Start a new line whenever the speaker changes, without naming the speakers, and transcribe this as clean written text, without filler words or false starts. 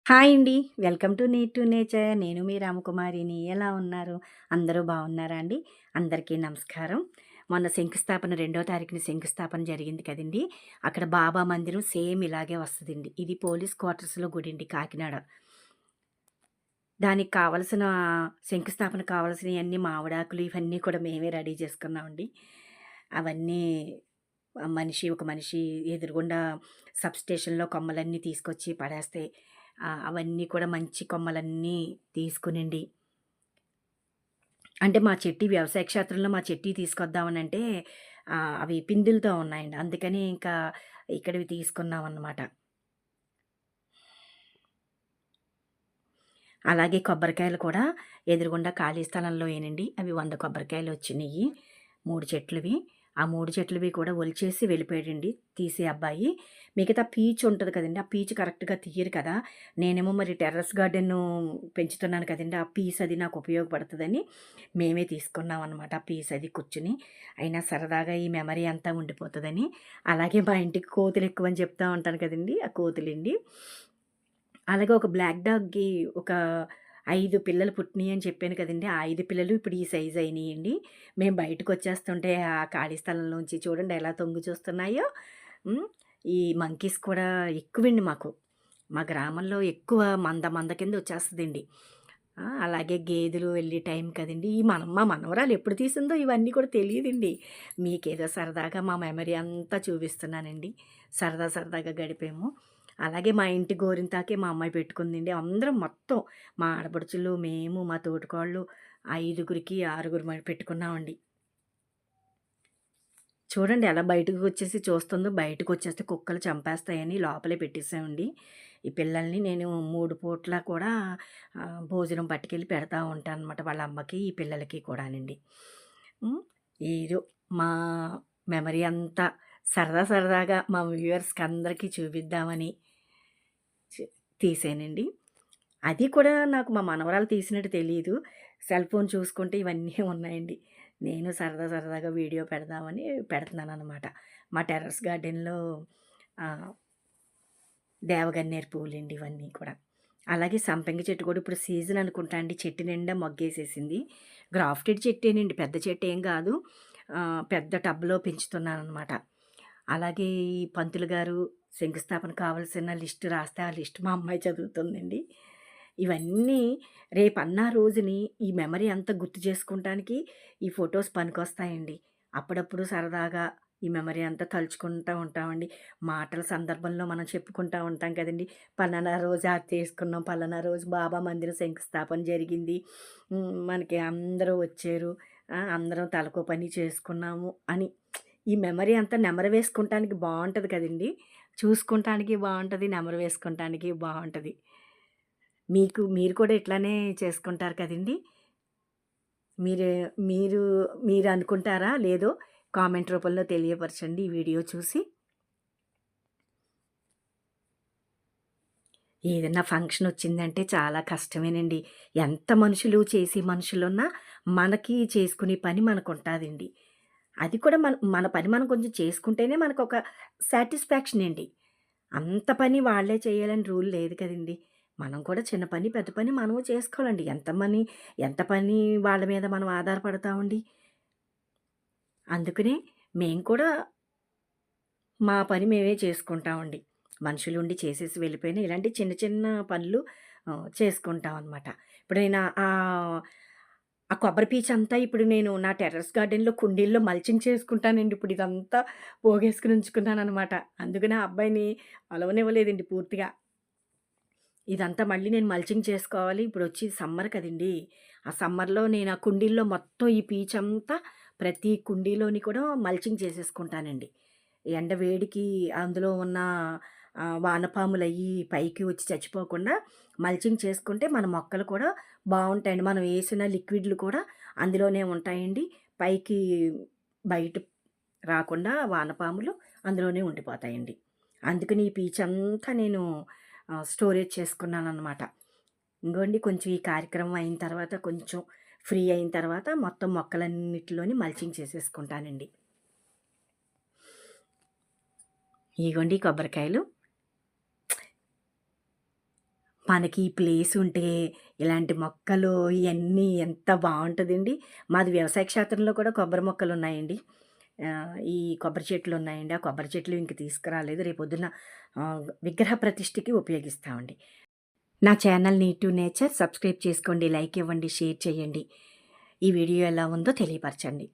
Hi అండి. Welcome to need to nature. నేను మీ రామకుమారిని. ఎలా ఉన్నారు? అందరూ బాగున్నారా అండి? అందరికీ నమస్కారం. మొన్న శంకుస్థాపన 2వ తారీఖున శంకుస్థాపన జరిగింది కదండీ! అక్కడ బాబా మందిరం సేమ్ ఇలాగే వస్తదండి. ఇది పోలీస్ క్వార్టర్స్‌లో గుడండి కాకినాడ. దానికి కావాల్సిన శంకుస్థాపనకు కావాల్సినయన్నీ మామిడాకులు ఇవన్నీ కూడా మేమే రెడీ చేసుకున్నామండి. అవన్నీ ఒక మనిషి ఎదురుగుండా సబ్‌స్టేషన్‌లో కొమ్మలన్నీ తీసుకొచ్చి పడేస్తే అవన్నీ కూడా మంచి కొమ్మలన్నీ తీసుకొనండి. అంటే మా చెట్టు వ్యవసాయ క్షేత్రంలో మా చెట్టియి తీసుకొద్దామనంటే అవి పిందులతో ఉన్నాయండి. అందుకని ఇంకా ఇక్కడివి తీసుకున్నామనమాట. అలాగే కొబ్బరికాయలు కూడా ఎదురుగుండా ఖాళీ స్థలంలోయేనండి. అవి 100 కొబ్బరికాయలొచ్చినియి. 3 చెట్లువి. ఆ 3 చెట్లువి కూడా ఒలిచేసి వెళ్ళిపోయాడండి తీసే అబ్బాయి. మిగతా పీచు ఉంటది కదండీ! ఆ పీచు కరెక్ట్‌గా తీయరు కదా! నేనేమో మరి టెర్రస్ గార్డెను పెంచుతున్నాను కదండీ! ఆ పీస్ అది నాకు ఉపయోగపడతదని మేమే తీసుకున్నామనమాట. ఆ పీస్ అది కూర్చొని. అయినా సరదాగా ఈ మెమరీ అంతా ఉండిపోతదని. అలాగే మా ఇంటికి కోతులెక్కువని చెప్తా ఉంటాను కదండీ! ఆ కోతులండి. అలాగే ఒక బ్లాక్ డాగ్‌కి ఒక 5 పిల్లలు పుట్టినియని చెప్పాను కదండీ! ఆ 5 పిల్లలు ఇప్పుడు ఈ సైజ్ అయినియండి. మేము బయటకొచ్చేస్తుంటే ఆ ఖాళీ స్థలంలోంచి చూడండి ఎలా తొంగి చూస్తున్నాయో. హ్మ్. ఈ మంకీస్ కూడా ఎక్కువండి మాకు. మా గ్రామంలో ఎక్కువ మంద కింద వచ్చేస్తదండి. అలాగే గేదెలు వెళ్ళే టైం కదండీ! మా మనవరాలు ఎప్పుడు తీసిందో ఇవన్నీ కూడా తెలీదండి. మీకేదో సరదాగా మా మెమరీ అంతా చూపిస్తున్నానండి. సరదాగా గడిపాము. అలాగే మా ఇంటి గోరింతాకే మా అమ్మాయి పెట్టుకుందండి. అందరం మొత్తం మా ఆడపడుచులు, మేము, మా తోటికోడళ్ళు ఐదుగురికి, ఆరుగురు పెట్టుకున్నామండి. చూడండి ఎలా బయటకొచ్చేసి చూస్తుందో, బయటకొచ్చేస్తే కుక్కలు చంపేస్తాయని లోపలే పెట్టేసామండి. ఈ పిల్లల్ని నేను 3 పూట్ల కూడా భోజనం పట్టుకెళ్ళి పెడతా ఉంటాననమాట. వాళ్ళ అమ్మకి, ఈ పిల్లలకి కూడానండి. హ్మ్. ఏదో మా మెమరీ అంతా సరదాగా మా వ్యూవర్స్‌కి అందరికీ చూపిద్దామని చ్ తీసానండి. అది కూడా నాకు మా మనవరాలు తీసినట్టు తెలీదు. సెల్ ఫోన్ చూసుకుంటే ఇవన్నీ ఉన్నాయండి. నేను సరదాగా వీడియో పెడదామని పెడుతున్నాననమాట. మా టెర్రస్ గార్డెన్‌లో ఆహ్, దేవగన్నేరు పువ్వులండి ఇవన్నీ కూడా. అలాగే సంపెంగ చెట్టు కూడా ఇప్పుడు సీజన్ అనుకుంటా అండి. చెట్టు నిండా మొగ్గేసేసింది. గ్రాఫ్టెడ్ చెట్టేనండి. పెద్ద చెట్టేం గాదు. పెద్ద టబ్‌లో పెంచుతున్నాననమాట. అలాగే ఈ పంతులు గారు శంకుస్థాపన కావాల్సిన లిస్ట్ రాస్తే, ఆ లిస్ట్ మా అమ్మాయి చదువుతుందండి. ఇవన్నీ రేపన్నా రోజుని ఈ మెమరీ అంతా గుర్తు చేసుకుంటానికి ఈ ఫోటోస్ పనికొస్తాయండి. అప్పుడప్పుడు సరదాగా ఈ మెమరీ అంతా తలుచుకుంటా ఉంటామండి. మాటల సందర్భంలో మనం చెప్పుకుంటా ఉంటాం కదండీ! పలానా రోజు అది చేసుకున్నాం, పలానా రోజు బాబా మందిరం శంకుస్థాపన జరిగింది. మనకి అందరూ వచ్చారు. అందరం తలకో పని చేసుకున్నాము అని. ఈ మెమరీ అంతా నెమరు వేసుకుంటానికి బావుంటది కదండీ! చూసుకుంటానికి బావుంటది. నెమరు వేసుకుంటానికి బావుంటది. మీరు కూడా ఇట్లానే చేసుకుంటారు కదండీ! మీరే మీరు మీరనుకుంటారా? లేదో కామెంట్ రూపంలో తెలియపరచండి ఈ వీడియో చూసి. ఏదన్నా ఫంక్షనొచ్చిందంటే చాలా కష్టమేనండి. ఎంత మనుషులు చేసే మనుషులున్నా మనకి చేసుకునే పని మనకుంటాదండి. అది కూడా మన మన పని మనం కొంచెం చేసుకుంటేనే మనకొక సాటిస్ఫాక్షన్ అండి. అంత పని వాళ్ళే చేయాలని రూల్ లేదు కదండీ! మనం కూడా చిన్న పని, పెద్ద పని మనము చేసుకోవాలండి. ఎంత పని వాళ్ళ మీద మనం ఆధారపడతామండి. అందుకనే మేము కూడా మా పని మేమే చేసుకుంటామండి. మనుషులుండి చేసేసి వెళ్ళిపోయినా ఇలాంటి చిన్న పనులు చేసుకుంటామనమాట. ఇప్పుడు నేను ఆ కొబ్బరి పీచంతా ఇప్పుడు నేను నా టెర్రస్ గార్డెన్‌లో కుండీల్లో మల్చింగ్ చేసుకుంటానండి. ఇప్పుడు ఇదంతా పోగేసుకొని ఉంచుకున్నాననమాట. అందుకనే ఆ అబ్బాయిని ఒలవనివ్వలేదండి పూర్తిగా. ఇదంతా మళ్ళీ నేను మల్చింగ్ చేసుకోవాలి. ఇప్పుడొచ్చి సమ్మర్ కదండీ! ఆ సమ్మర్‌లో నేను ఆ కుండీల్లో మొత్తం ఈ పీచంతా ప్రతి కుండీలోని కూడా మల్చింగ్ చేసేసుకుంటానండి. ఎండ వేడికి అందులో ఉన్న వానపాములయ్యి పైకి వచ్చి చచ్చిపోకుండా మల్చింగ్ చేసుకుంటే మన మొక్కలు కూడా బావుంటాయండి. మనం ఏసిన లిక్విడ్‌లు కూడా అందులోనే ఉంటాయండి. పైకి బయట రాకుండా వానపాములు అందులోనే ఉండిపోతాయండి. అందుకని ఈ పీచంతా నేను స్టోరేజ్ చేసుకున్నాననమాట. ఇంగోండి కొంచెం ఈ కార్యక్రమం అయిన తర్వాత కొంచెం ఫ్రీ అయిన తర్వాత మొత్తం మొక్కలన్నిటిలోని మల్చింగ్ చేసేసుకుంటానండి. ఇగోండి కొబ్బరికాయలు. మనకి ఈ ప్లేస్ ఉంటే ఇలాంటి మొక్కలు ఇయన్నీ ఎంత బావుంటదండి. మాది వ్యవసాయ క్షేత్రంలో కూడా కొబ్బరి మొక్కలున్నాయండి. ఈ కొబ్బరి చెట్లున్నాయండి. ఆ కొబ్బరి చెట్లు ఇంక తీసుకురాలేదు. రేపొద్దున విగ్రహ ప్రతిష్ఠకి ఉపయోగిస్తామండి. నా channel 'need to nature' subscribe చేసుకోండి, లైక్ ఇవ్వండి, షేర్ చేయండి. ఈ వీడియో ఎలా ఉందో తెలియపరచండి.